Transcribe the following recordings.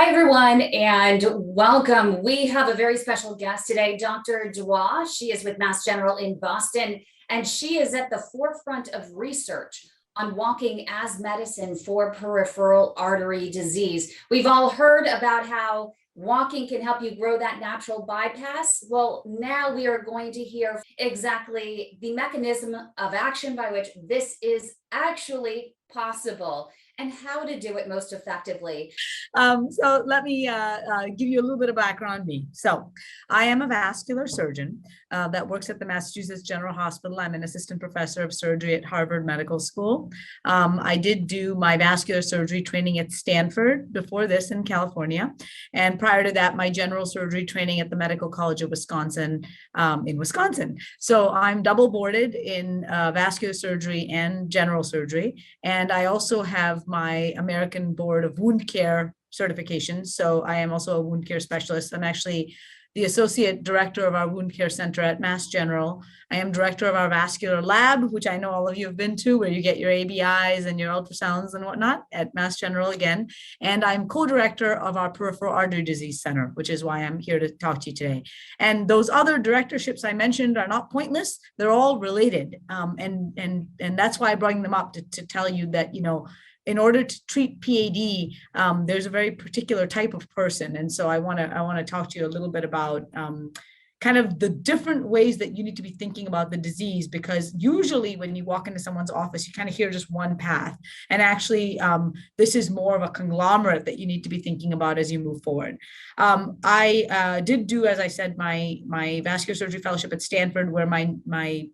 Hi, everyone, and welcome. We have a very special guest today, Dr. Dua. She is with Mass General in Boston, and she is at the forefront of research on walking as medicine for peripheral artery disease. We've all heard about how walking can help you grow that natural bypass. Well, now we are going to hear exactly the mechanism of action by which this is actually possible and how to do it most effectively. So let me give you a little bit of background on me. So I am a vascular surgeon that works at the Massachusetts General Hospital. I'm an assistant professor of surgery at Harvard Medical School. I did do my vascular surgery training at Stanford before this in California. And prior to that, my general surgery training at the Medical College of Wisconsin in Wisconsin. So I'm double boarded in vascular surgery and general surgery. And I also have my American Board of Wound Care certification. So I am also a wound care specialist. I'm actually the associate director of our wound care center at Mass General. I am director of our vascular lab, which I know all of you have been to, where you get your ABIs and your ultrasounds and whatnot at Mass General again. And I'm co-director of our Peripheral Artery Disease Center, which is why I'm here to talk to you today. And those other directorships I mentioned are not pointless. They're all related. And that's why I bring them up to tell you that, you know, in order to treat p.a.d, there's a very particular type of person. And so I want to talk to you a little bit about kind of the different ways that you need to be thinking about the disease, because usually when you walk into someone's office, you kind of hear just one path. And actually, this is more of a conglomerate that you need to be thinking about as you move forward. I did do, as I said, my vascular surgery fellowship at Stanford, where my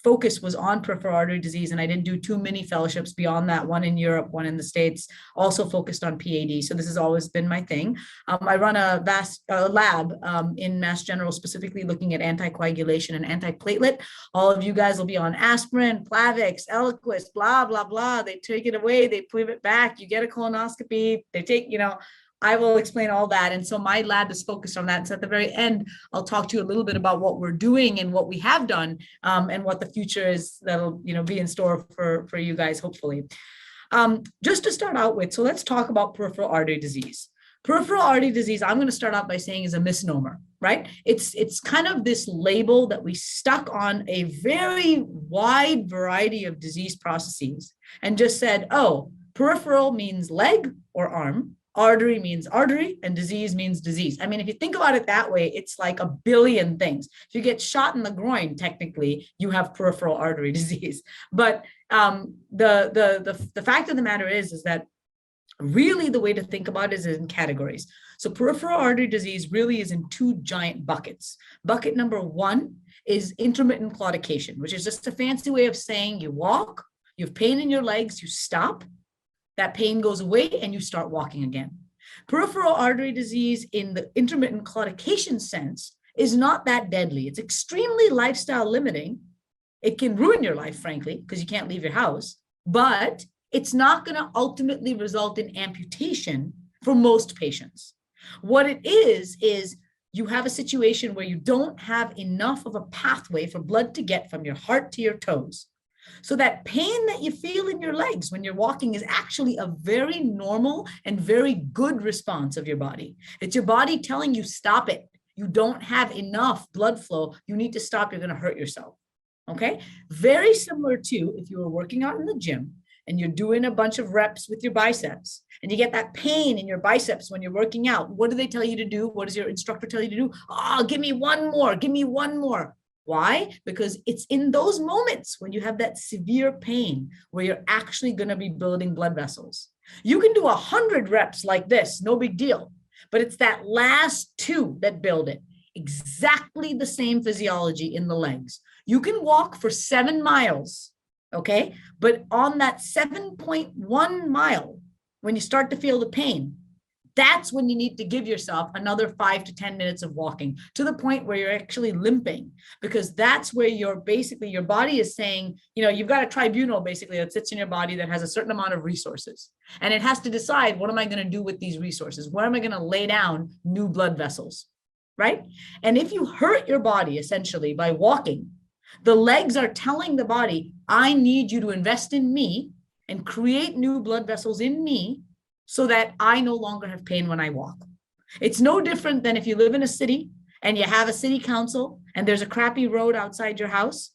focus was on peripheral artery disease, and I didn't do too many fellowships beyond that, one in Europe, one in the States, also focused on p.a.d. So this has always been my thing. I run a vast lab in Mass General, specifically looking at anticoagulation and antiplatelet. All of you guys will be on aspirin, Plavix, Eliquis, blah, blah, blah. They take it away, they put it back, you get a colonoscopy, they take, you know, I will explain all that. And so my lab is focused on that. So at the very end, I'll talk to you a little bit about what we're doing and what we have done, and what the future is that'll, you know, be in store for you guys, hopefully. Just to start out with, so let's talk about peripheral artery disease. Peripheral artery disease, I'm going to start out by saying, is a misnomer, right? It's kind of this label that we stuck on a very wide variety of disease processes and just said, oh, peripheral means leg or arm. Artery means artery, and disease means disease. I mean, if you think about it that way, it's like a billion things. If you get shot in the groin, technically, you have peripheral artery disease. But the fact of the matter is that really the way to think about it is in categories. So peripheral artery disease really is in two giant buckets. Bucket number one is intermittent claudication, which is just a fancy way of saying you walk, you have pain in your legs, you stop, that pain goes away and you start walking again. Peripheral artery disease in the intermittent claudication sense is not that deadly. It's extremely lifestyle limiting. It can ruin your life, frankly, because you can't leave your house, but it's not going to ultimately result in amputation for most patients. What it is you have a situation where you don't have enough of a pathway for blood to get from your heart to your toes. So that pain that you feel in your legs when you're walking is actually a very normal and very good response of your body. It's your body telling you, stop it. You don't have enough blood flow. You need to stop. You're going to hurt yourself. Okay. Very similar to if you were working out in the gym and you're doing a bunch of reps with your biceps and you get that pain in your biceps when you're working out. What do they tell you to do? What does your instructor tell you to do? Oh, give me one more. Give me one more. Why? Because it's in those moments when you have that severe pain where you're actually going to be building blood vessels. You can do 100 reps like this, no big deal, but it's that last two that build it. Exactly the same physiology in the legs. You can walk for 7 miles, okay? But on that 7.1 mile, when you start to feel the pain, that's when you need to give yourself another 5 to 10 minutes of walking to the point where you're actually limping, because that's where you're basically, your body is saying, you know, you've got a tribunal basically that sits in your body that has a certain amount of resources. And it has to decide, what am I going to do with these resources? Where am I going to lay down new blood vessels? Right? And if you hurt your body essentially by walking, the legs are telling the body, I need you to invest in me and create new blood vessels in me so that I no longer have pain when I walk. It's no different than if you live in a city and you have a city council and there's a crappy road outside your house.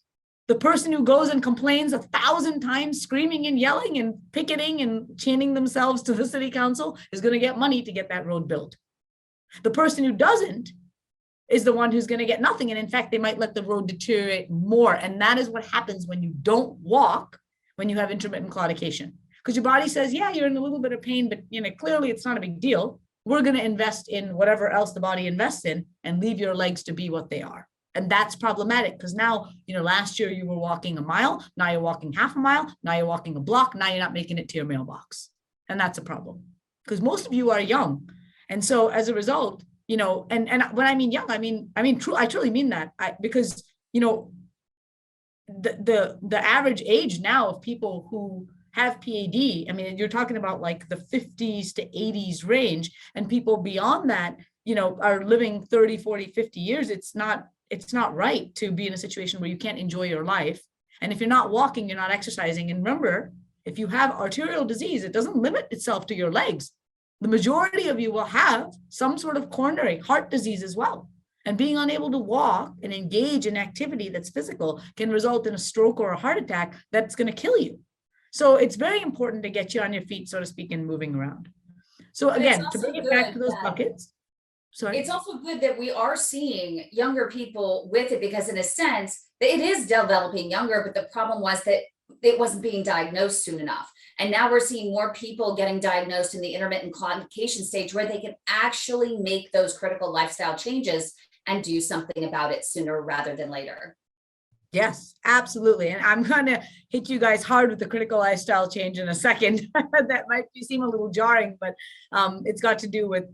The person who goes and complains 1,000 times, screaming and yelling and picketing and chaining themselves to the city council is going to get money to get that road built. The person who doesn't is the one who's going to get nothing. And in fact, they might let the road deteriorate more. And that is what happens when you don't walk, when you have intermittent claudication. Because your body says, yeah, you're in a little bit of pain, but clearly it's not a big deal. We're going to invest in whatever else the body invests in and leave your legs to be what they are. And that's problematic because now, last year you were walking a mile, now you're walking half a mile, now you're walking a block, now you're not making it to your mailbox. And that's a problem because most of you are young. And so as a result, and when I mean young, I mean true, I truly mean that because, the average age now of people who have p.a.d, I mean, you're talking about like the 50s to 80s range, and people beyond that, are living 30, 40, 50 years. It's not right to be in a situation where you can't enjoy your life. And if you're not walking, you're not exercising. And remember, if you have arterial disease, it doesn't limit itself to your legs. The majority of you will have some sort of coronary heart disease as well. And being unable to walk and engage in activity that's physical can result in a stroke or a heart attack that's going to kill you. So it's very important to get you on your feet, so to speak, and moving around. So again, to bring it back to those buckets. Sorry. It's also good that we are seeing younger people with it because in a sense, it is developing younger, but the problem was that it wasn't being diagnosed soon enough. And now we're seeing more people getting diagnosed in the intermittent claudication stage where they can actually make those critical lifestyle changes and do something about it sooner rather than later. Yes, absolutely. And I'm going to hit you guys hard with the critical lifestyle change in a second. That might seem a little jarring, but it's got to do with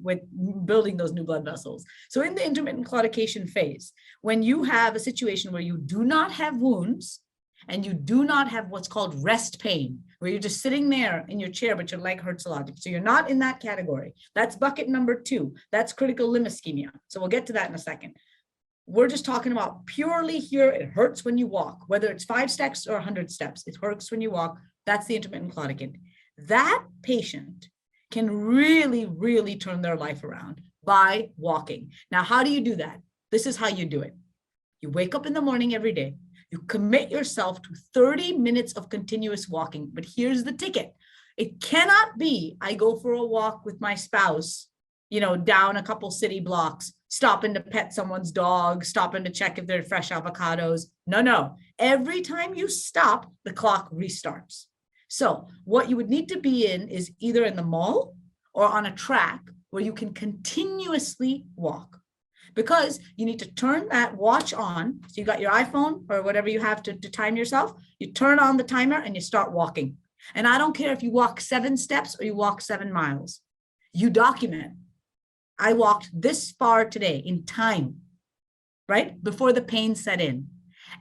building those new blood vessels. So in the intermittent claudication phase, when you have a situation where you do not have wounds and you do not have what's called rest pain, where you're just sitting there in your chair, but your leg hurts a lot. So you're not in that category. That's bucket number 2. That's critical limb ischemia. So we'll get to that in a second. We're just talking about purely here, it hurts when you walk, whether it's 5 steps or 100 steps, it hurts when you walk. That's the intermittent claudicant. That patient can really, really turn their life around by walking. Now, how do you do that? This is how you do it. You wake up in the morning every day. You commit yourself to 30 minutes of continuous walking. But here's the ticket. It cannot be, I go for a walk with my spouse, down a couple city blocks, stopping to pet someone's dog, stopping to check if they're fresh avocados. No. Every time you stop, the clock restarts. So what you would need to be in is either in the mall or on a track where you can continuously walk, because you need to turn that watch on. So you got your iPhone or whatever you have to time yourself. You turn on the timer and you start walking. And I don't care if you walk 7 steps or you walk 7 miles. You document. I walked this far today in time, right? Before the pain set in.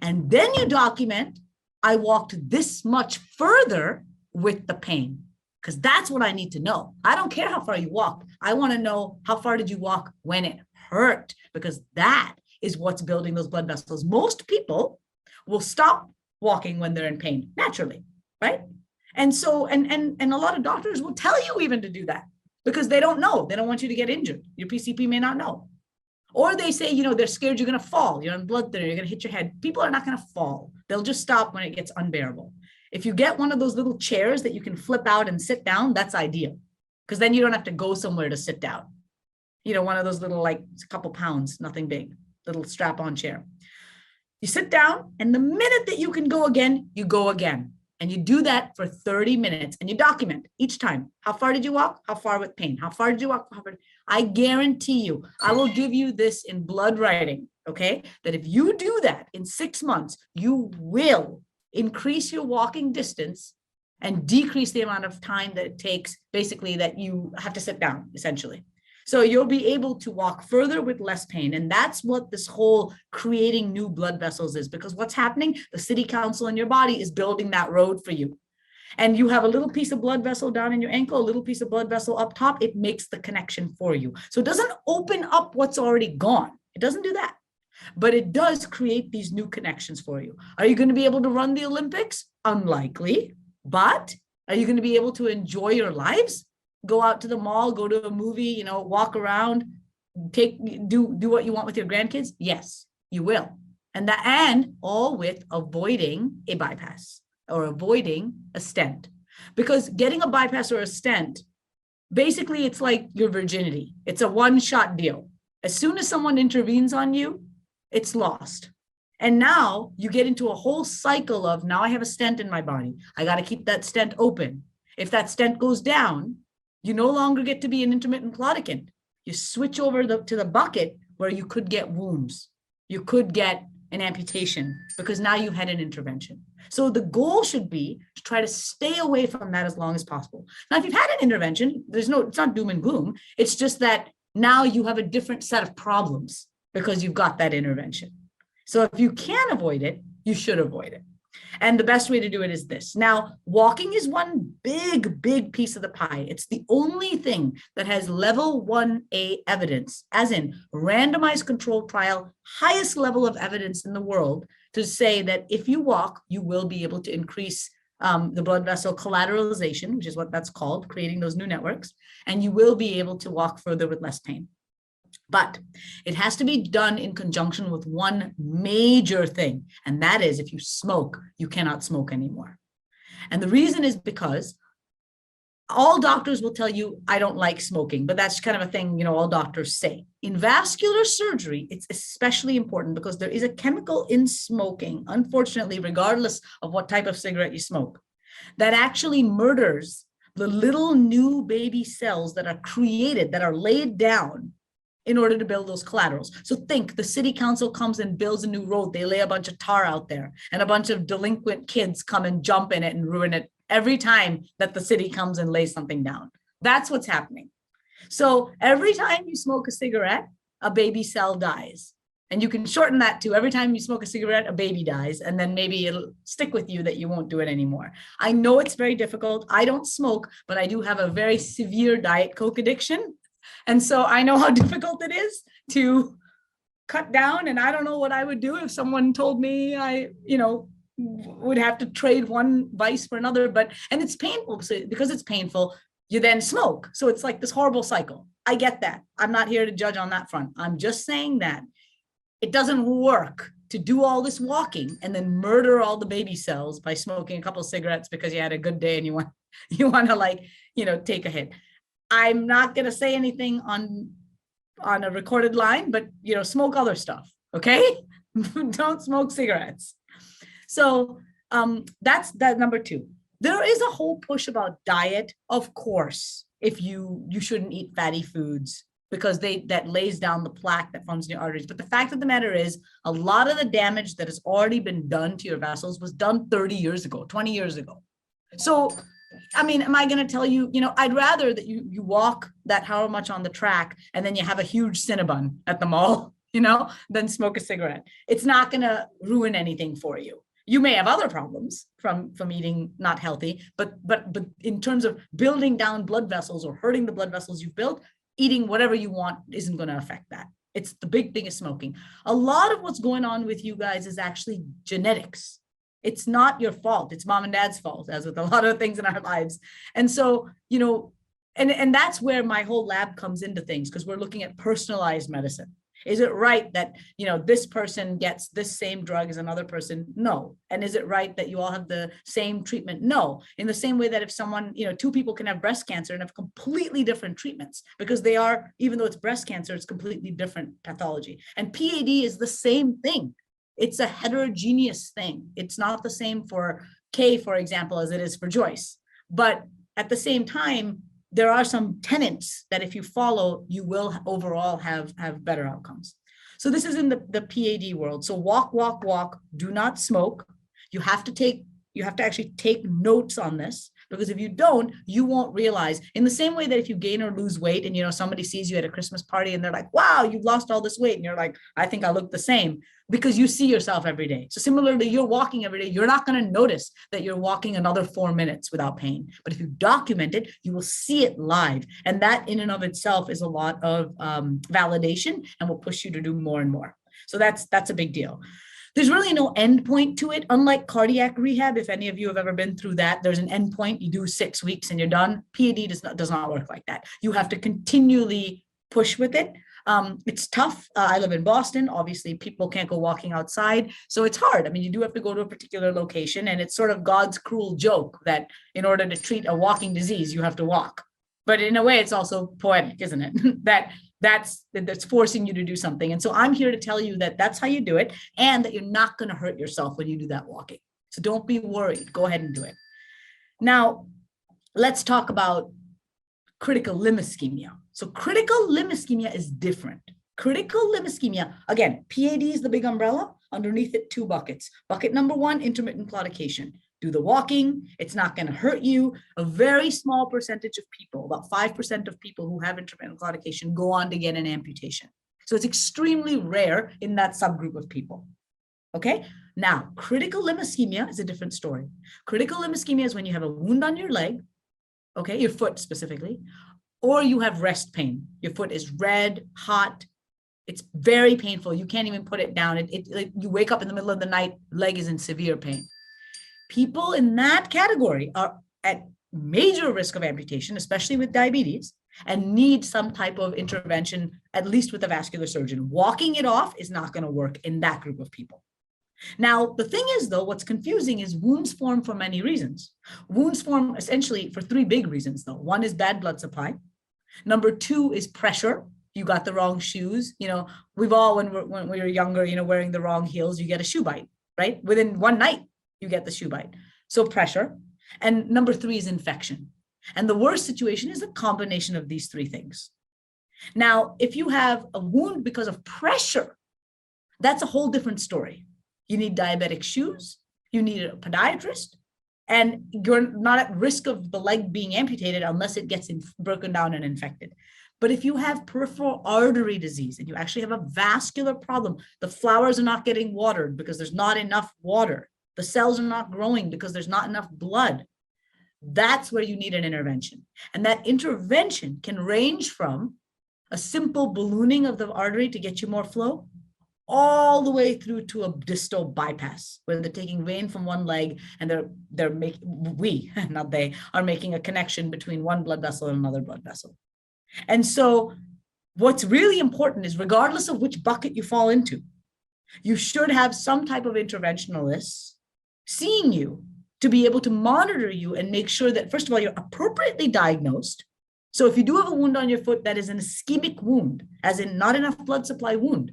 And then you document, I walked this much further with the pain, because that's what I need to know. I don't care how far you walked. I want to know how far did you walk when it hurt, because that is what's building those blood vessels. Most people will stop walking when they're in pain naturally, right? And so, and a lot of doctors will tell you even to do that, because they don't know. They don't want you to get injured. Your PCP may not know. Or they say, they're scared you're going to fall. You're on blood thinner. You're going to hit your head. People are not going to fall. They'll just stop when it gets unbearable. If you get one of those little chairs that you can flip out and sit down, that's ideal, because then you don't have to go somewhere to sit down. One of those little, like a couple pounds, nothing big, little strap-on chair. You sit down, and the minute that you can go again, you go again. And you do that for 30 minutes and you document each time. How far did you walk? How far with pain? How far did you walk? I guarantee you, I will give you this in blood writing, okay? That if you do that in 6 months, you will increase your walking distance and decrease the amount of time that it takes, basically, that you have to sit down, essentially. So you'll be able to walk further with less pain. And that's what this whole creating new blood vessels is, because what's happening, the city council in your body is building that road for you. And you have a little piece of blood vessel down in your ankle, a little piece of blood vessel up top, it makes the connection for you. So it doesn't open up what's already gone. It doesn't do that, but it does create these new connections for you. Are you going to be able to run the Olympics? Unlikely, but are you going to be able to enjoy your lives? go out to the mall, go to a movie, walk around, do what you want with your grandkids? Yes, you will. And all with avoiding a bypass or avoiding a stent. Because getting a bypass or a stent, basically it's like your virginity. It's a one-shot deal. As soon as someone intervenes on you, it's lost. And now you get into a whole cycle of, now I have a stent in my body. I got to keep that stent open. If that stent goes down, you no longer get to be an intermittent claudicant. You switch over to the bucket where you could get wounds. You could get an amputation because now you've had an intervention. So the goal should be to try to stay away from that as long as possible. Now, if you've had an intervention, it's not doom and gloom. It's just that now you have a different set of problems because you've got that intervention. So if you can avoid it, you should avoid it. And the best way to do it is this. Now, walking is one big piece of the pie. It's the only thing that has level 1A evidence, as in randomized controlled trial, highest level of evidence in the world to say that if you walk, you will be able to increase the blood vessel collateralization, which is what that's called, creating those new networks, and you will be able to walk further with less pain. But it has to be done in conjunction with one major thing, and that is if you smoke, you cannot smoke anymore. And the reason is because all doctors will tell you, I don't like smoking, but that's kind of a thing, all doctors say. In vascular surgery, it's especially important because there is a chemical in smoking, unfortunately, regardless of what type of cigarette you smoke, that actually murders the little new baby cells that are created, that are laid down in order to build those collaterals. So think the city council comes and builds a new road. They lay a bunch of tar out there and a bunch of delinquent kids come and jump in it and ruin it every time that the city comes and lays something down. That's what's happening. So every time you smoke a cigarette, a baby cell dies. And you can shorten that to every time you smoke a cigarette, a baby dies. And then maybe it'll stick with you that you won't do it anymore. I know it's very difficult. I don't smoke, but I do have a very severe Diet Coke addiction. And so I know how difficult it is to cut down. And I don't know what I would do if someone told me I, would have to trade one vice for another. And it's painful. So because it's painful, you then smoke. So it's like this horrible cycle. I get that. I'm not here to judge on that front. I'm just saying that it doesn't work to do all this walking and then murder all the baby cells by smoking a couple of cigarettes because you had a good day and you want to take a hit. I'm not going to say anything on a recorded line, but, smoke other stuff. Okay. Don't smoke cigarettes. So that's that number two. There is a whole push about diet. Of course, if you shouldn't eat fatty foods because that lays down the plaque that forms in your arteries. But the fact of the matter is a lot of the damage that has already been done to your vessels was done 30 years ago, 20 years ago. So am I going to tell you, I'd rather that you walk that however much on the track and then you have a huge Cinnabon at the mall, than smoke a cigarette. It's not going to ruin anything for you. You may have other problems from eating not healthy, but in terms of building down blood vessels or hurting the blood vessels you've built, eating whatever you want isn't going to affect that. It's the big thing is smoking. A lot of what's going on with you guys is actually genetics. It's not your fault. It's mom and dad's fault, as with a lot of things in our lives. And so, and that's where my whole lab comes into things, because we're looking at personalized medicine. Is it right that, this person gets this same drug as another person? No. And is it right that you all have the same treatment? No. In the same way that if someone, two people can have breast cancer and have completely different treatments because they are, even though it's breast cancer, it's completely different pathology. And p.a.d. is the same thing. It's a heterogeneous thing. It's not the same for Kay, for example, as it is for Joyce. But at the same time, there are some tenets that if you follow, you will overall have better outcomes. So this is in the p.a.d. world. So walk, do not smoke. You have to actually take notes on this, because if you don't, you won't realize, in the same way that if you gain or lose weight and, somebody sees you at a Christmas party and they're like, wow, you've lost all this weight. And you're like, I think I look the same, because you see yourself every day. So similarly, you're walking every day. You're not going to notice that you're walking another 4 minutes without pain. But if you document it, you will see it live. And that in and of itself is a lot of validation and will push you to do more and more. So that's a big deal. There's really no end point to it. Unlike cardiac rehab, if any of you have ever been through that, there's an end point. You do 6 weeks and you're done. p.a.d. does not work like that. You have to continually push with it. It's tough. I live in Boston. Obviously, people can't go walking outside. So it's hard. I mean, you do have to go to a particular location, and it's sort of God's cruel joke that in order to treat a walking disease, you have to walk. But in a way, it's also poetic, isn't it? that's forcing you to do something. And so I'm here to tell you that that's how you do it, and that you're not going to hurt yourself when you do that walking. So don't be worried. Go ahead and do it. Now, let's talk about critical limb ischemia. So critical limb ischemia is different. Critical limb ischemia, again, p.a.d. is the big umbrella. Underneath it, 2 buckets. Bucket number 1, intermittent claudication. Do the walking. It's not going to hurt you. A very small percentage of people, about 5% of people who have intermittent claudication, go on to get an amputation. So it's extremely rare in that subgroup of people. Okay. Now, critical limb ischemia is a different story. Critical limb ischemia is when you have a wound on your leg, okay, your foot specifically, or you have rest pain. Your foot is red, hot. It's very painful. You can't even put it down. You wake up in the middle of the night, leg is in severe pain. People in that category are at major risk of amputation, especially with diabetes, and need some type of intervention, at least with a vascular surgeon. Walking it off is not going to work in that group of people. Now, the thing is, though, what's confusing is wounds form for many reasons. Wounds form essentially for 3 big reasons, though. 1 is bad blood supply. Number 2 is pressure. You got the wrong shoes. You know, we've all, when we were younger, you know, wearing the wrong heels, you get a shoe bite, right? Within one night, you get the shoe bite. So pressure. And number 3 is infection. And the worst situation is a combination of these 3 things. Now, if you have a wound because of pressure, that's a whole different story. You need diabetic shoes, you need a podiatrist, and you're not at risk of the leg being amputated unless it gets broken down and infected. But if you have peripheral artery disease and you actually have a vascular problem, the flowers are not getting watered because there's not enough water. The cells are not growing because there's not enough blood. That's where you need an intervention. And that intervention can range from a simple ballooning of the artery to get you more flow, all the way through to a distal bypass, where they're taking vein from one leg and they're making, not they, are making a connection between one blood vessel and another blood vessel. And so what's really important is, regardless of which bucket you fall into, you should have some type of interventionalist seeing you to be able to monitor you and make sure that, first of all, you're appropriately diagnosed. So if you do have a wound on your foot that is an ischemic wound, as in not enough blood supply wound,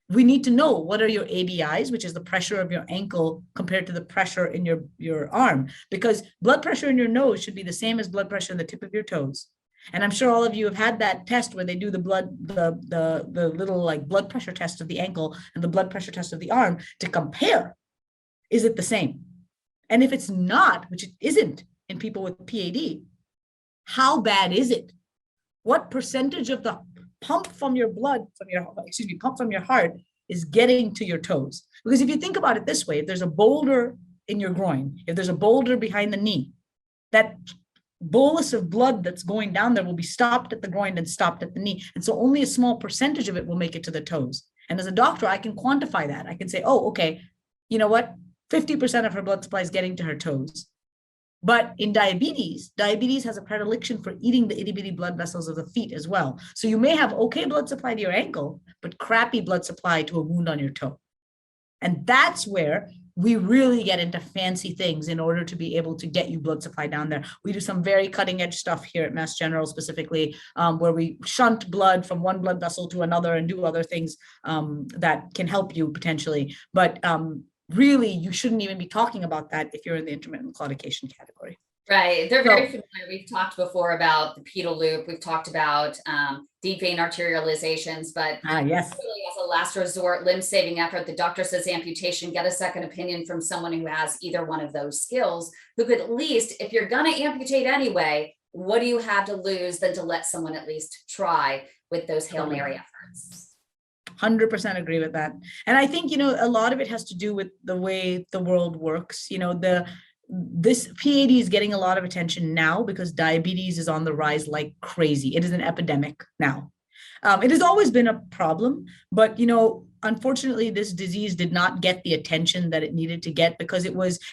we need to know what are your ABIs, which is the pressure of your ankle compared to the pressure in your arm, because blood pressure in your nose should be the same as blood pressure in the tip of your toes. And I'm sure all of you have had that test where they do the little like blood pressure test of the ankle and the blood pressure test of the arm to compare. Is it the same? And if it's not, which it isn't in people with p.a.d., how bad is it? What percentage of the pump from your heart is getting to your toes? Because if you think about it this way, if there's a boulder in your groin, if there's a boulder behind the knee, that bolus of blood that's going down there will be stopped at the groin and stopped at the knee. And so only a small percentage of it will make it to the toes. And as a doctor, I can quantify that. I can say, oh, okay, you know what? 50% of her blood supply is getting to her toes. But in diabetes has a predilection for eating the itty bitty blood vessels of the feet as well. So you may have okay blood supply to your ankle, but crappy blood supply to a wound on your toe. And that's where we really get into fancy things in order to be able to get you blood supply down there. We do some very cutting edge stuff here at Mass General specifically, where we shunt blood from one blood vessel to another and do other things that can help you potentially. But really, you shouldn't even be talking about that if you're in the intermittent claudication category. Right. They're very familiar. We've talked before about the pedal loop. We've talked about deep vein arterializations, but yes, really as a last resort, limb-saving effort, the doctor says amputation, get a second opinion from someone who has either one of those skills, who could at least, if you're going to amputate anyway, what do you have to lose than to let someone at least try with those Hail Mary efforts? 100% agree with that. And I think, a lot of it has to do with the way the world works. This p.a.d. is getting a lot of attention now because diabetes is on the rise like crazy. It is an epidemic now. It has always been a problem, but, unfortunately, this disease did not get the attention that it needed to get because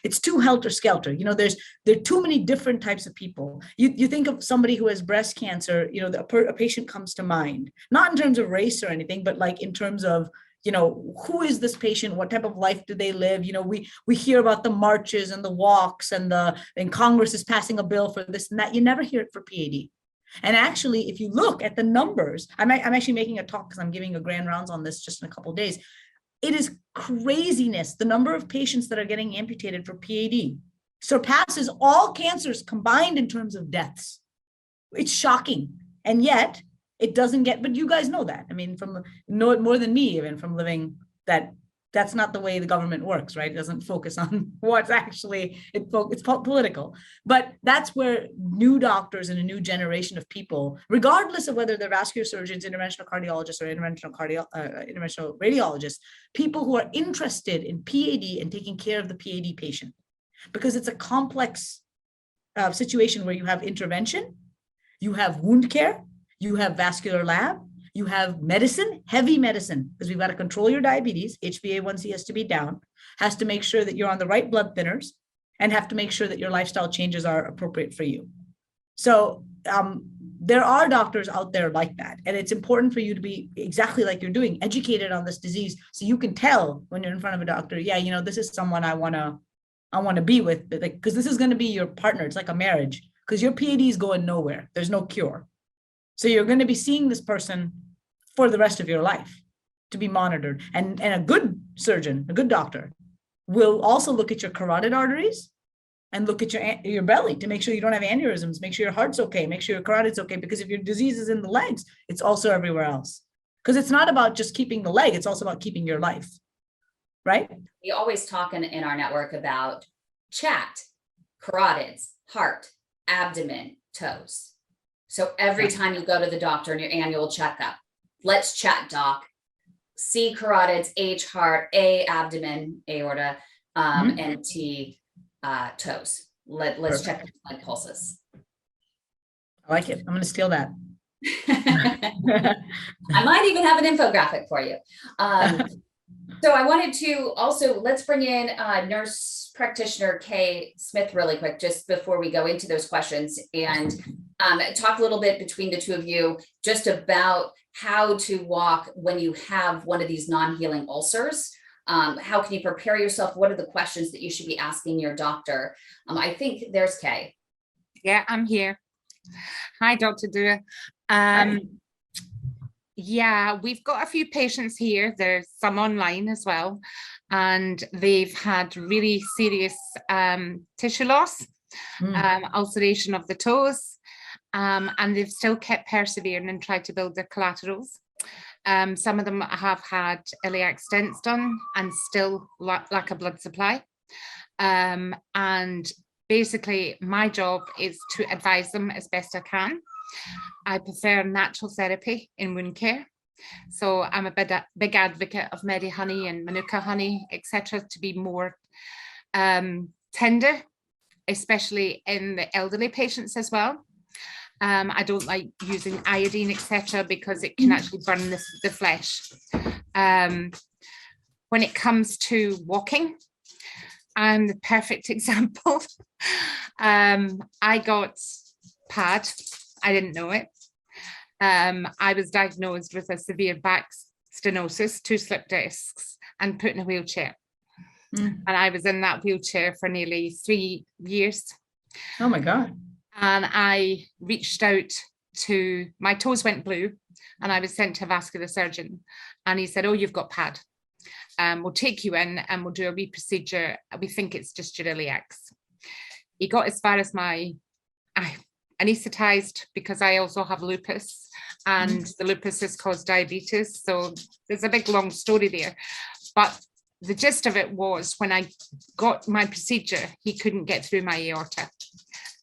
it's too helter-skelter. There are too many different types of people. You think of somebody who has breast cancer, a patient comes to mind, not in terms of race or anything, but like in terms of, who is this patient? What type of life do they live? We hear about the marches and the walks and Congress is passing a bill for this and that. You never hear it for p.a.d. And actually, if you look at the numbers, I'm actually making a talk because I'm giving a grand rounds on this just in a couple of days. It is craziness. The number of patients that are getting amputated for p.a.d. surpasses all cancers combined in terms of deaths. It's shocking. And yet it doesn't get, but you guys know that. I mean, know it more than me, even from living that's not the way the government works, right? It doesn't focus on what's actually, it's political. But that's where new doctors and a new generation of people, regardless of whether they're vascular surgeons, interventional cardiologists, or interventional radiologists, people who are interested in p.a.d. and taking care of the p.a.d. patient. Because it's a complex situation where you have intervention, you have wound care, you have vascular lab, you have medicine, heavy medicine, because we've got to control your diabetes. HbA1c has to be down, has to make sure that you're on the right blood thinners, and have to make sure that your lifestyle changes are appropriate for you. So there are doctors out there like that. And it's important for you to be exactly like you're doing, educated on this disease, so you can tell when you're in front of a doctor, yeah, this is someone I want to be with, because this is going to be your partner. It's like a marriage, because your p.a.d. is going nowhere. There's no cure. So you're going to be seeing this person for the rest of your life to be monitored. And a good surgeon, a good doctor, will also look at your carotid arteries and look at your belly to make sure you don't have aneurysms, make sure your heart's okay, make sure your carotid's okay, because if your disease is in the legs, it's also everywhere else. Because it's not about just keeping the leg, it's also about keeping your life, right? We always talk in our network about chat, carotids, heart, abdomen, toes. So every time you go to the doctor in your annual checkup, let's chat, doc. C, carotids, H, heart, A, abdomen, aorta, and T, toes. Let's check the blood pulses. I like it. I'm going to steal that. I might even have an infographic for you. So I wanted to also, let's bring in nurse practitioner Kay Smith really quick, just before we go into those questions, and talk a little bit between the two of you just about how to walk when you have one of these non-healing ulcers. How can you prepare yourself? What are the questions that you should be asking your doctor? I think there's Kay. Yeah, I'm here. Hi, Dr. Dua. Yeah, we've got a few patients here. There's some online as well, and they've had really serious tissue loss, ulceration of the toes, and they've still kept persevering and tried to build their collaterals. Some of them have had iliac stents done and still lack a blood supply. And basically my job is to advise them as best I can. I prefer natural therapy in wound care. So I'm a big advocate of Medi honey and Manuka honey, etc., to be more tender, especially in the elderly patients as well. I don't like using iodine, etc., because it can actually burn the flesh. When it comes to walking, I'm the perfect example. I got p.a.d. I didn't know it. I was diagnosed with a severe back stenosis, 2 slip discs, and put in a wheelchair. And I was in that wheelchair for nearly 3 years. Oh my God. And I reached out to, my toes went blue, and I was sent to a vascular surgeon. And he said, oh, you've got p.a.d. We'll take you in and we'll do a reprocedure. We think it's just your iliacs. He got as far as I anesthetized, because I also have lupus, and the lupus has caused diabetes. So there's a big long story there. But the gist of it was, when I got my procedure, he couldn't get through my aorta,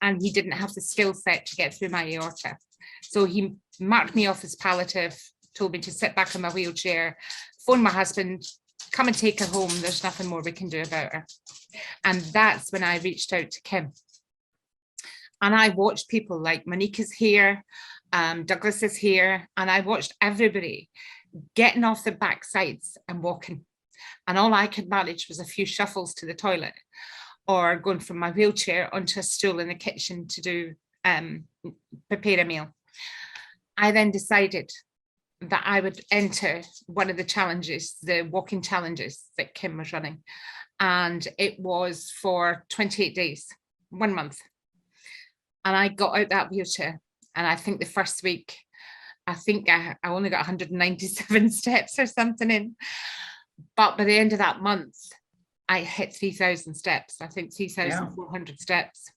and he didn't have the skill set to get through my aorta. So he marked me off as palliative, told me to sit back in my wheelchair, phone my husband, come and take her home. There's nothing more we can do about her. And that's when I reached out to Kim. And I watched people like Monica's here, Douglas is here, and I watched everybody getting off the back sides and walking. And all I could manage was a few shuffles to the toilet or going from my wheelchair onto a stool in the kitchen to do prepare a meal. I then decided that I would enter one of the challenges, the walking challenges that Kim was running. And it was for 28 days, 1 month. And I got out that wheelchair. And I think the first week, I only got 197 steps or something in. But by the end of that month, I hit 3,000 steps. I think 3,400 steps.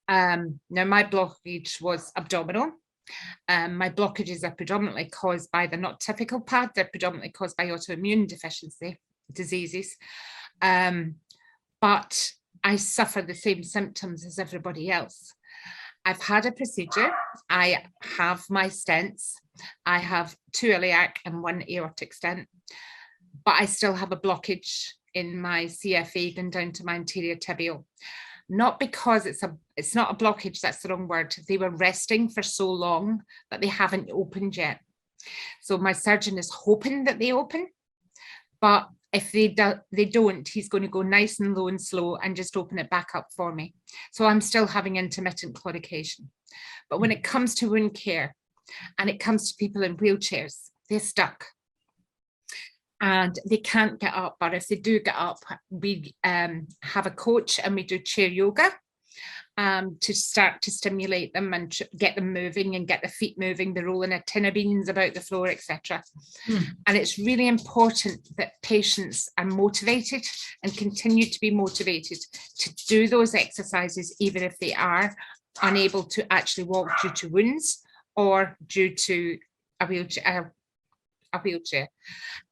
Now my blockage was abdominal. My blockages are predominantly caused by, they're not typical p.a.d, they're predominantly caused by autoimmune deficiency diseases. But I suffer the same symptoms as everybody else. I've had a procedure. I have my stents. I have 2 iliac and 1 aortic stent, but I still have a blockage in my CFA going down to my anterior tibial. Not because it's not a blockage, that's the wrong word. They were resting for so long that they haven't opened yet. So my surgeon is hoping that they open, but if they don't, he's going to go nice and low and slow and just open it back up for me. So I'm still having intermittent claudication. But when it comes to wound care and it comes to people in wheelchairs, they're stuck. And they can't get up, but if they do get up, we have a coach and we do chair yoga to start to stimulate them and get them moving and get the feet moving, the rolling a tin of beans about the floor, etc. And it's really important that patients are motivated and continue to be motivated to do those exercises, even if they are unable to actually walk due to wounds or due to a wheelchair.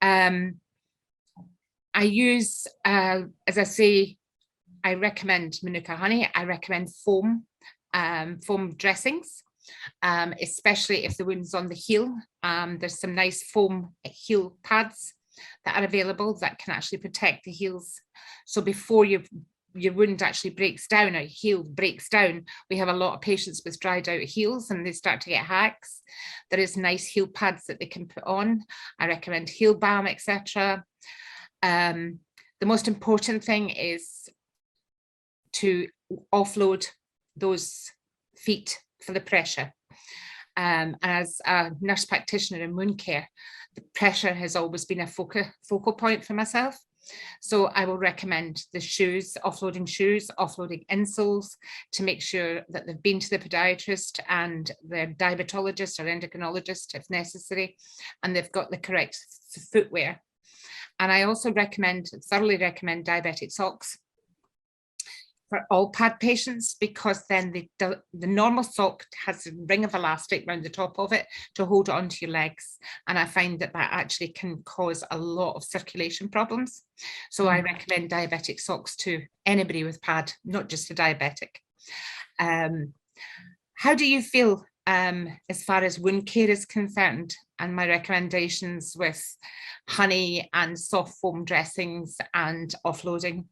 I use, as I say, I recommend Manuka honey. I recommend foam dressings, especially if the wound's on the heel. There's some nice foam heel pads that are available that can actually protect the heels. So before your wound actually breaks down, or heel breaks down, we have a lot of patients with dried out heels and they start to get hacks. There is nice heel pads that they can put on. I recommend heel balm, etc. The most important thing is to offload those feet for the pressure. And as a nurse practitioner in wound care, the pressure has always been a focal point for myself. So I will recommend the shoes, offloading insoles to make sure that they've been to the podiatrist and their diabetologist or endocrinologist if necessary, and they've got the correct footwear. And I also thoroughly recommend diabetic socks for all p.a.d patients, because then the normal sock has a ring of elastic around the top of it to hold it onto your legs. And I find that actually can cause a lot of circulation problems. So I recommend diabetic socks to anybody with p.a.d, not just a diabetic. How do you feel as far as wound care is concerned, and my recommendations with honey and soft foam dressings and offloading?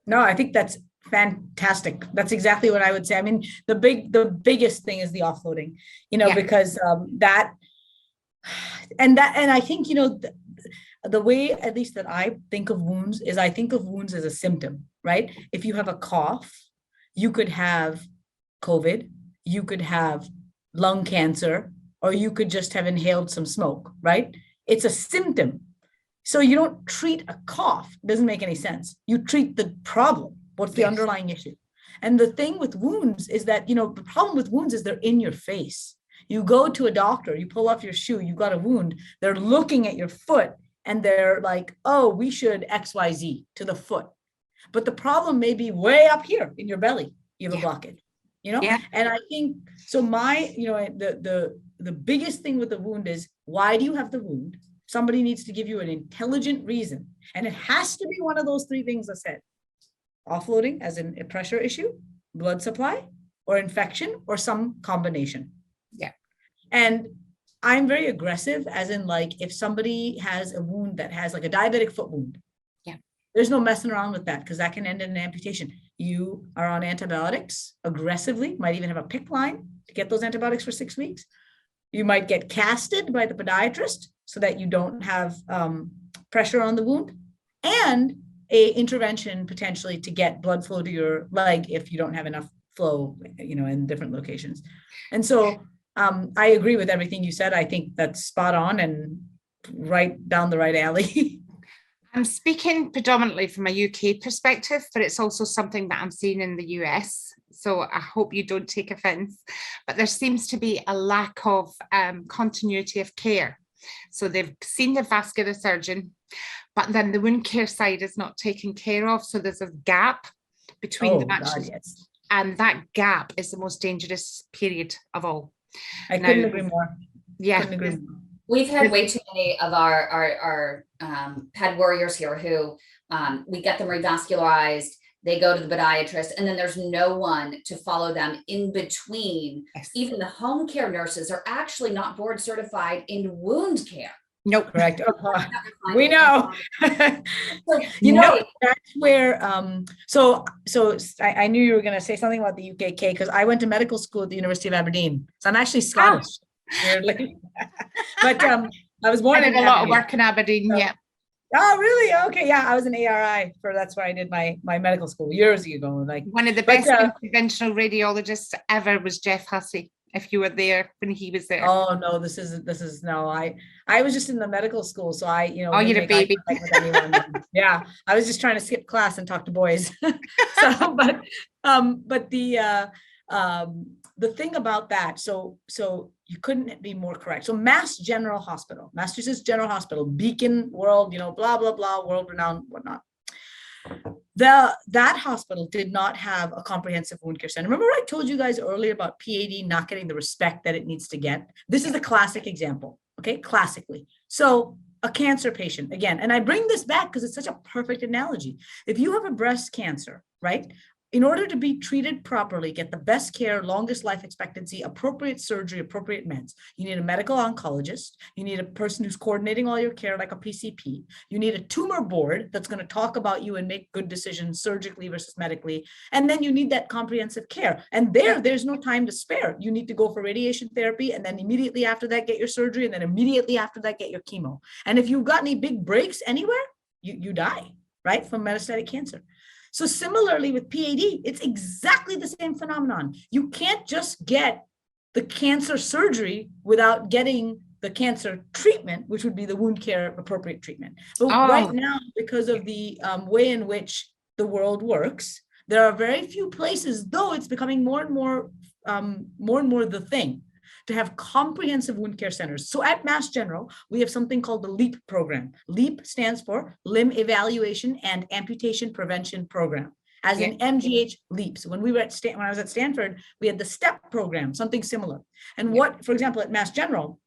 No, I think that's fantastic. That's exactly what I would say. I mean, the biggest thing is the offloading, because and I think, the way, at least that I think of wounds, is I think of wounds as a symptom, right? If you have a cough, you could have COVID, you could have lung cancer, or you could just have inhaled some smoke, right? It's a symptom. So you don't treat a cough. It doesn't make any sense. You treat the problem. What's the underlying issue? And the thing with wounds is that, the problem with wounds is they're in your face. You go to a doctor, you pull off your shoe, you got a wound, they're looking at your foot and they're like, oh, we should XYZ to the foot. But the problem may be way up here in your belly. You have a blockage, And I think, so the biggest thing with the wound is, why do you have the wound? Somebody needs to give you an intelligent reason. And it has to be one of those 3 things I said. Offloading, as in a pressure issue, blood supply, or infection, or some combination. Yeah. And I'm very aggressive, as in, like, if somebody has a wound that has like a diabetic foot wound, there's no messing around with that, because that can end in an amputation. You are on antibiotics aggressively, might even have a PICC line to get those antibiotics for 6 weeks. You might get casted by the podiatrist so that you don't have pressure on the wound, and a intervention potentially to get blood flow to your leg if you don't have enough flow, in different locations. And so I agree with everything you said. I think that's spot on and right down the right alley. I'm speaking predominantly from a UK perspective, but it's also something that I'm seeing in the US. So I hope you don't take offense, but there seems to be a lack of continuity of care. So they've seen the vascular surgeon, but then the wound care side is not taken care of. So there's a gap between the matches. Yes. And that gap is the most dangerous period of all. I couldn't agree more. Yeah. Couldn't agree more. We've had way too many of our PAD warriors here who we get them revascularized, they go to the podiatrist, and then there's no one to follow them in between. Yes. Even the home care nurses are actually not board certified in wound care. Nope, correct. We know. That's where so I knew you were going to say something about the UKK because I went to medical school at the University of Aberdeen. So I'm actually Scottish. Weirdly. But I was born in a lot of work in Aberdeen. So, yeah. Oh, really? Okay. Yeah. I was an ARI that's where I did my medical school years ago. Like one of the best interventional radiologists ever was Jeff Hussey. If you were there when he was there. Oh no, this is no. I was just in the medical school, so I Oh, you're a baby. Yeah, I was just trying to skip class and talk to boys. So, but the thing about that, so you couldn't be more correct. So Mass General Hospital, Massachusetts General Hospital, Beacon World, blah blah blah, world renowned, whatnot. That hospital did not have a comprehensive wound care center. Remember I told you guys earlier about p.a.d. not getting the respect that it needs to get? This is a classic example, okay? Classically. So a cancer patient, again, and I bring this back because it's such a perfect analogy. If you have a breast cancer, right? In order to be treated properly, get the best care, longest life expectancy, appropriate surgery, appropriate meds, you need a medical oncologist. You need a person who's coordinating all your care like a PCP. You need a tumor board that's going to talk about you and make good decisions surgically versus medically. And then you need that comprehensive care. And there's no time to spare. You need to go for radiation therapy, and then immediately after that, get your surgery, and then immediately after that, get your chemo. And if you've got any big breaks anywhere, you die, right, from metastatic cancer. So similarly with p.a.d., it's exactly the same phenomenon. You can't just get the cancer surgery without getting the cancer treatment, which would be the wound care appropriate treatment. But right now, because of the way in which the world works, there are very few places, though it's becoming more and more the thing, to have comprehensive wound care centers. So at Mass General, we have something called the LEAP program. LEAP stands for Limb Evaluation and Amputation Prevention Program, as in MGH LEAP. So when I was at Stanford, we had the STEP program, something similar. And for example, at Mass General,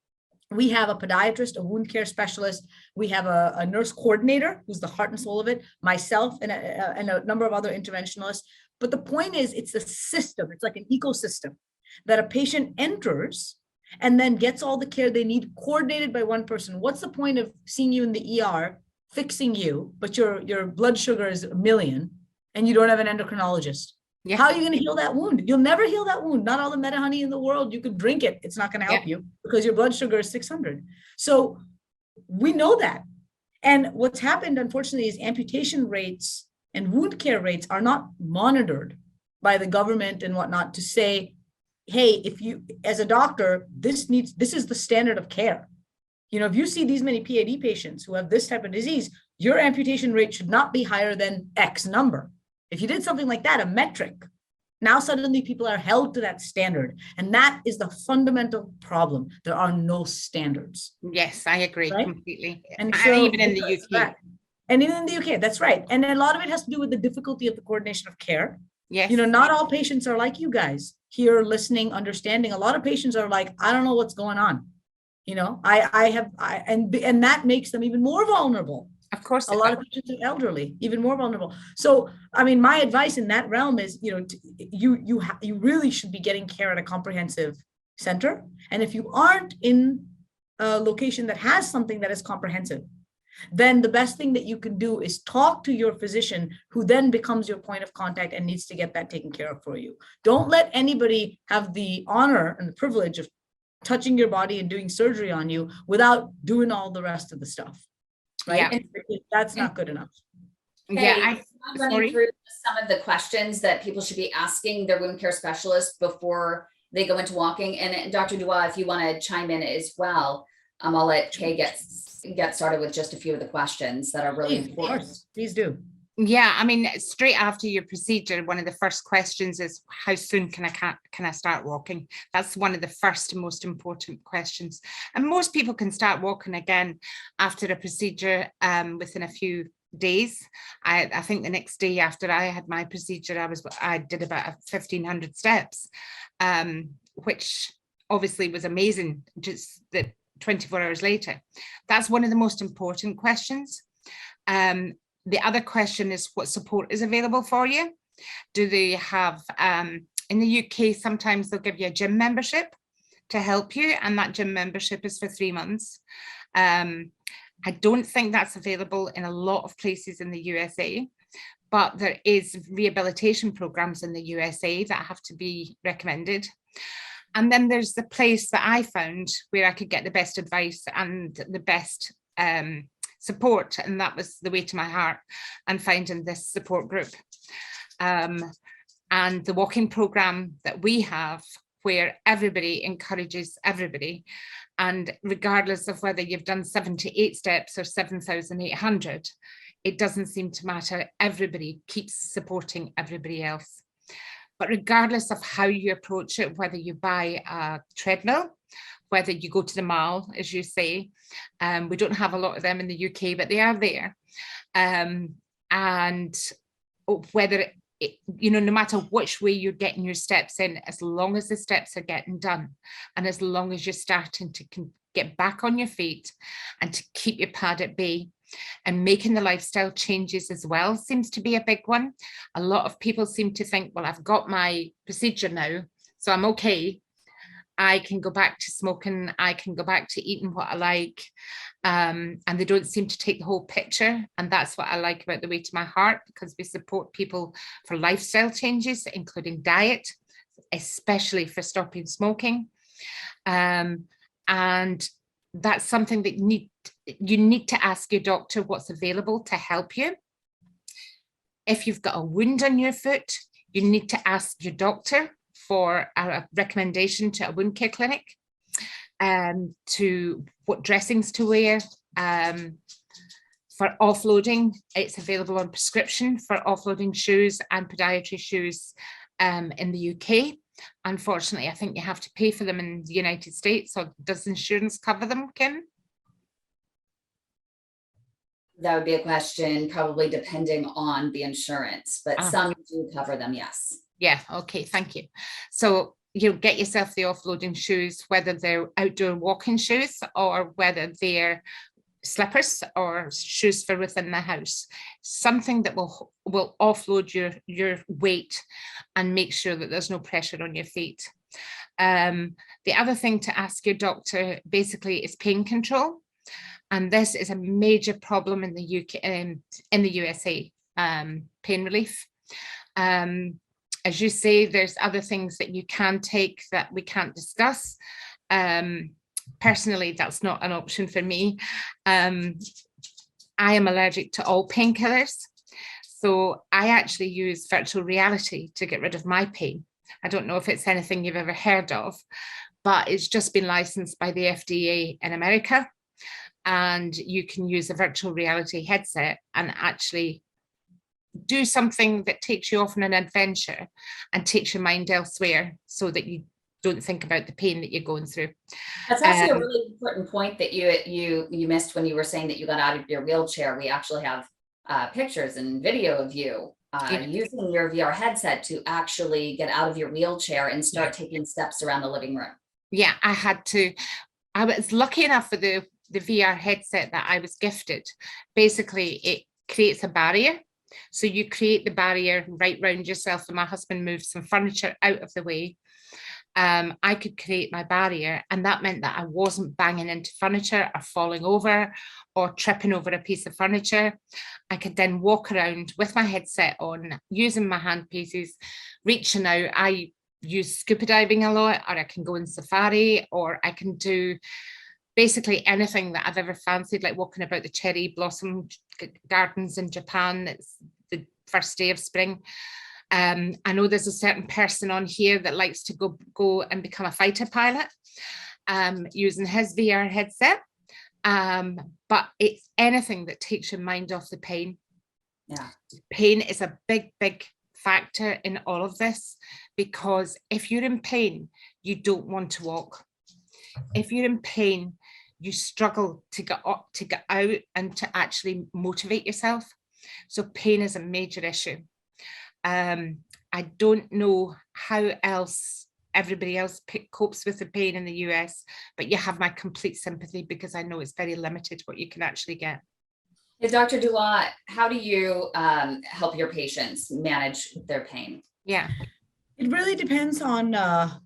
we have a podiatrist, a wound care specialist. We have a nurse coordinator, who's the heart and soul of it, myself, and a number of other interventionalists. But the point is, it's a system. It's like an ecosystem that a patient enters and then gets all the care they need coordinated by one person. What's the point of seeing you in the ER, fixing you, but your blood sugar is 1 million and you don't have an endocrinologist? Yeah. How are you going to heal that wound? You'll never heal that wound. Not all the meta honey in the world. You could drink it. It's not going to help you because your blood sugar is 600. So we know that. And what's happened, unfortunately, is amputation rates and wound care rates are not monitored by the government and whatnot to say, hey, if you, as a doctor, this is the standard of care. If you see these many p.a.d. patients who have this type of disease, your amputation rate should not be higher than X number. If you did something like that, a metric, now suddenly people are held to that standard. And that is the fundamental problem. There are no standards. Yes, I agree completely. And even in the UK. And even in the UK, that's right. And a lot of it has to do with the difficulty of the coordination of care. Yes. Not all patients are like you guys here, listening, understanding. A lot of patients are like, I don't know what's going on. And that makes them even more vulnerable. Of course. A lot of patients are elderly, even more vulnerable. So, my advice in that realm is, you really should be getting care at a comprehensive center. And if you aren't in a location that has something that is comprehensive, then the best thing that you can do is talk to your physician, who then becomes your point of contact and needs to get that taken care of for you. Don't let anybody have the honor and the privilege of touching your body and doing surgery on you without doing all the rest of the stuff, right? Yeah. That's not good enough. Yeah, I'm running through some of the questions that people should be asking their wound care specialist before they go into walking. And Dr. Dubois, if you want to chime in as well, I'll let Kay get started with just a few of the questions that are really important. Please do. Yeah, I mean, straight after your procedure, one of the first questions is, how soon can I start walking? That's one of the first and most important questions. And most people can start walking again after a procedure within a few days. I think the next day after I had my procedure, I did about 1,500 steps, which obviously was amazing, just that 24 hours later. That's one of the most important questions. The other question is, what support is available for you? Do they have, in the UK, sometimes they'll give you a gym membership to help you, and that gym membership is for 3 months. I don't think that's available in a lot of places in the USA, but there is rehabilitation programs in the USA that have to be recommended. And then there's the place that I found where I could get the best advice and the best support, and that was the way to my heart, and finding this support group. And the walking program that we have, where everybody encourages everybody, and regardless of whether you've done 78 steps or 7,800, it doesn't seem to matter. Everybody keeps supporting everybody else. But regardless of how you approach it, whether you buy a treadmill, whether you go to the mall, as you say, we don't have a lot of them in the UK, but they are there. And whether, no matter which way you're getting your steps in, as long as the steps are getting done, and as long as you're starting to get back on your feet and to keep your pad at bay, and making the lifestyle changes as well seems to be a big one. A lot of people seem to think, well, I've got my procedure now, so I'm okay. I can go back to smoking, I can go back to eating what I like, and they don't seem to take the whole picture. And that's what I like about the Way to My Heart, because we support people for lifestyle changes, including diet, especially for stopping smoking. And that's something that you need to ask your doctor what's available to help you. If you've got a wound on your foot, you need to ask your doctor for a recommendation to a wound care clinic, to what dressings to wear. For offloading, it's available on prescription for offloading shoes and podiatry shoes in the UK. Unfortunately, I think you have to pay for them in the United States. So does insurance cover them, Kim? That would be a question, probably depending on the insurance, but some do cover them, yes. Yeah, okay, thank you. So you get yourself the offloading shoes, whether they're outdoor walking shoes or whether they're slippers or shoes for within the house, something that will offload your weight and make sure that there's no pressure on your feet. The other thing to ask your doctor basically is pain control, and this is a major problem in the UK, in the USA, pain relief. As you say, there's other things that you can take that we can't discuss. Personally, that's not an option for me. I am allergic to all painkillers. So I actually use virtual reality to get rid of my pain. I don't know if it's anything you've ever heard of, but it's just been licensed by the FDA in America. And you can use a virtual reality headset and actually do something that takes you off on an adventure and takes your mind elsewhere so that you don't think about the pain that you're going through. That's actually a really important point that you missed when you were saying that you got out of your wheelchair. We actually have pictures and video of you using your VR headset to actually get out of your wheelchair and start taking steps around the living room. Yeah, I had to. I was lucky enough for the VR headset that I was gifted. Basically, it creates a barrier. So you create the barrier right round yourself, and my husband moved some furniture out of the way. I could create my barrier, and that meant that I wasn't banging into furniture or falling over or tripping over a piece of furniture. I could then walk around with my headset on, using my hand pieces, reaching out. I use scuba diving a lot, or I can go on safari, or I can do basically anything that I've ever fancied, like walking about the cherry blossom gardens in Japan. It's the first day of spring. I know there's a certain person on here that likes to go and become a fighter pilot using his VR headset. But it's anything that takes your mind off the pain. Yeah. Pain is a big, big factor in all of this, because if you're in pain, you don't want to walk. If you're in pain, you struggle to get up, to get out, and to actually motivate yourself. So pain is a major issue. I don't know how else everybody else copes with the pain in the US, but you have my complete sympathy, because I know it's very limited what you can actually get. Hey, Dr. Duat, how do you help your patients manage their pain? Yeah. It really depends on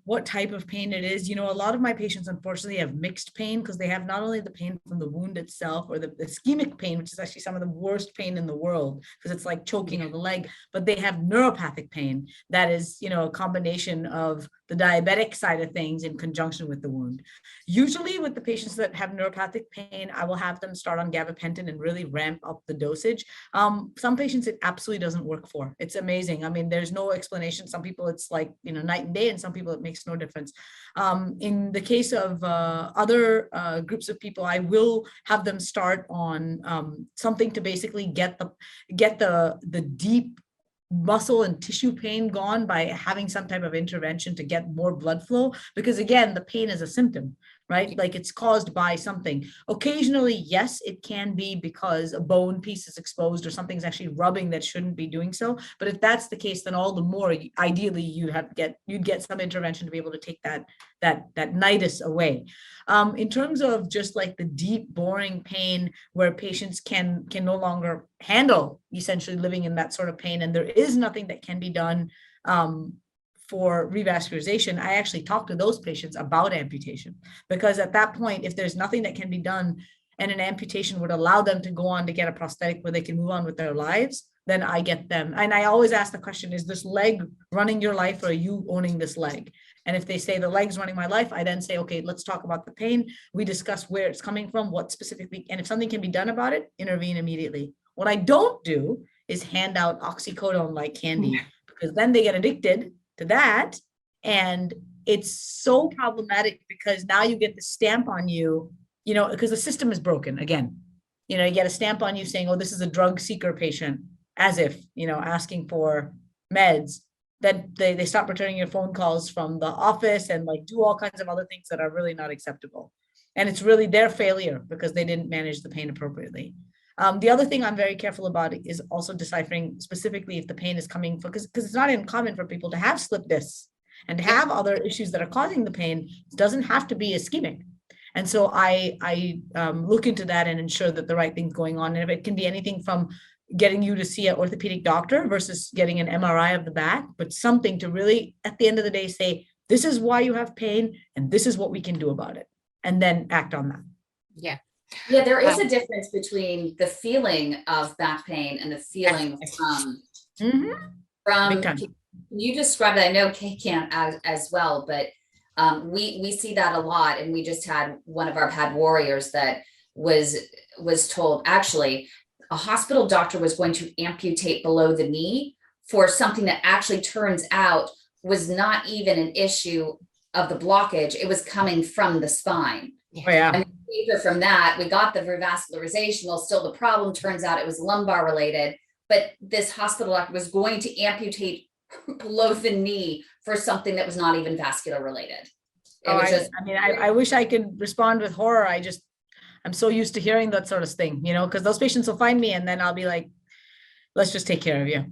what type of pain it is. You know, a lot of my patients, unfortunately, have mixed pain, because they have not only the pain from the wound itself, or the ischemic pain, which is actually some of the worst pain in the world, because it's like choking on the leg, but they have neuropathic pain. That is, you know, a combination of the diabetic side of things in conjunction with the wound. Usually with the patients that have neuropathic pain, I will have them start on gabapentin and really ramp up the dosage. Some patients it absolutely doesn't work for. It's amazing. I mean, there's no explanation. Some people it's like, you know, night and day, and some people it makes no difference. In the case of other groups of people, I will have them start on something to basically get the deep muscle and tissue pain gone by having some type of intervention to get more blood flow, because again, the pain is a symptom, right? Like it's caused by something. Occasionally, yes, it can be because a bone piece is exposed or something's actually rubbing that shouldn't be doing so. But if that's the case, then all the more ideally you'd get some intervention to be able to take that nidus away. In terms of just like the deep, boring pain where patients can no longer handle essentially living in that sort of pain, and there is nothing that can be done for revascularization, I actually talk to those patients about amputation, because at that point, if there's nothing that can be done and an amputation would allow them to go on to get a prosthetic where they can move on with their lives, then I get them. And I always ask the question, is this leg running your life, or are you owning this leg? And if they say the leg's running my life, I then say, okay, let's talk about the pain. We discuss where it's coming from, what specifically, and if something can be done about it, intervene immediately. What I don't do is hand out oxycodone like candy, because then they get addicted to that. And it's so problematic, because now you get the stamp on you, you know, because the system is broken again. You know, you get a stamp on you saying, oh, this is a drug seeker patient, as if, you know, asking for meds. Then they stop returning your phone calls from the office and like do all kinds of other things that are really not acceptable. And it's really their failure because they didn't manage the pain appropriately. The other thing I'm very careful about is also deciphering specifically if the pain is coming from, because it's not uncommon for people to have slip discs and to have other issues that are causing the pain. It doesn't have to be ischemic. And so I look into that and ensure that the right thing's going on. And if it can be anything from getting you to see an orthopedic doctor versus getting an MRI of the back, but something to really, at the end of the day, say, this is why you have pain and this is what we can do about it. And then act on that. Yeah. Yeah, there is a difference between the feeling of back pain and the feeling from you described it. I know Kay can as well, but we see that a lot. And we just had one of our p.a.d warriors that was told, actually, a hospital doctor was going to amputate below the knee for something that actually turns out was not even an issue of the blockage. It was coming from the spine. Oh, yeah. And from that, we got the revascularization. Well, still the problem turns out it was lumbar related, but this hospital doctor was going to amputate below the knee for something that was not even vascular related. I wish I could respond with horror. I'm so used to hearing that sort of thing, you know, because those patients will find me and then I'll be like, let's just take care of you.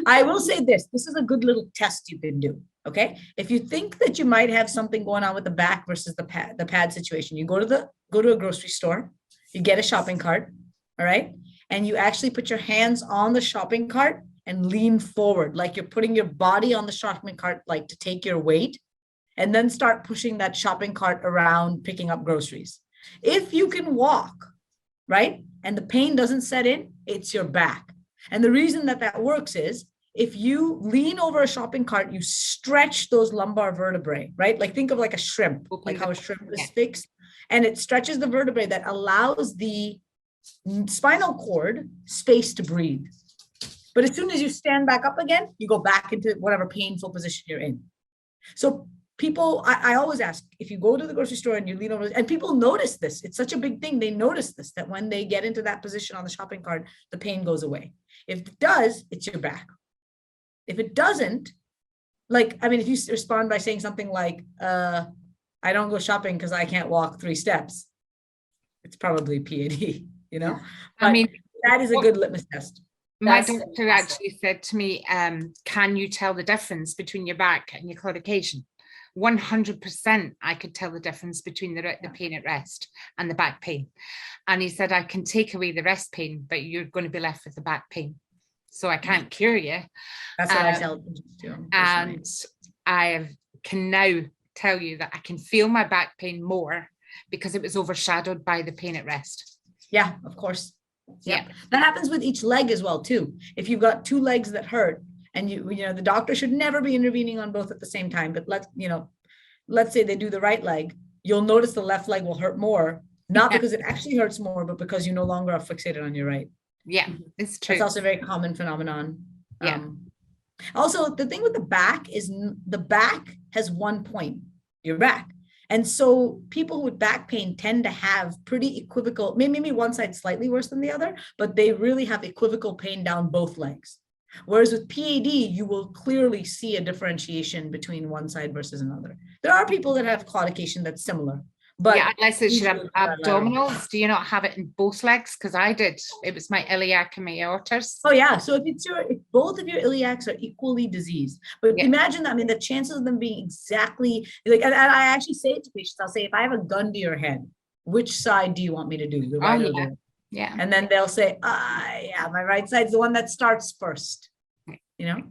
I will say this is a good little test you can do. Okay. If you think that you might have something going on with the back versus the p.a.d situation, you go to a grocery store, you get a shopping cart. All right. And you actually put your hands on the shopping cart and lean forward, like you're putting your body on the shopping cart, like to take your weight, and then start pushing that shopping cart around, picking up groceries. If you can walk, right, and the pain doesn't set in, it's your back. And the reason that works is if you lean over a shopping cart, you stretch those lumbar vertebrae, right? Like think of like a shrimp, like how a shrimp is fixed, and it stretches the vertebrae that allows the spinal cord space to breathe. But as soon as you stand back up again, you go back into whatever painful position you're in. So people, I always ask, if you go to the grocery store and you lean over, and people notice this, it's such a big thing. They notice this, that when they get into that position on the shopping cart, the pain goes away. If it does, it's your back. If it doesn't, like, I mean, if you respond by saying something like, I don't go shopping because I can't walk 3 steps, it's probably p.a.d, you know? But I mean, that is a good litmus test. My That's doctor actually said to me, can you tell the difference between your back and your claudication? 100% I could tell the difference between the pain at rest and the back pain. And he said, I can take away the rest pain, but you're going to be left with the back pain. So I can't cure you. That's what I tell patients too. And I can now tell you that I can feel my back pain more because it was overshadowed by the pain at rest. Yeah, of course. Yeah. That happens with each leg as well too. If you've got 2 legs that hurt, and you know, the doctor should never be intervening on both at the same time, but let's say they do the right leg, you'll notice the left leg will hurt more, not because it actually hurts more, but because you no longer are fixated on your right. Yeah, it's true. It's also a very common phenomenon. Yeah. Also, the thing with the back is the back has one point, your back. And so people with back pain tend to have pretty equivocal, maybe one side slightly worse than the other, but they really have equivocal pain down both legs. Whereas with p.a.d, you will clearly see a differentiation between one side versus another. There are people that have claudication that's similar, but yeah, unless it's your abdominals. Do you not have it in both legs? Because I did. It was my iliac and my aortas. Oh yeah. So if both of your iliacs are equally diseased, but imagine that, I mean, the chances of them being exactly like, and I actually say it to patients, I'll say, if I have a gun to your head, which side do you want me to do? The right or the left? Yeah. And then they'll say, yeah, my right side's the one that starts first, you know?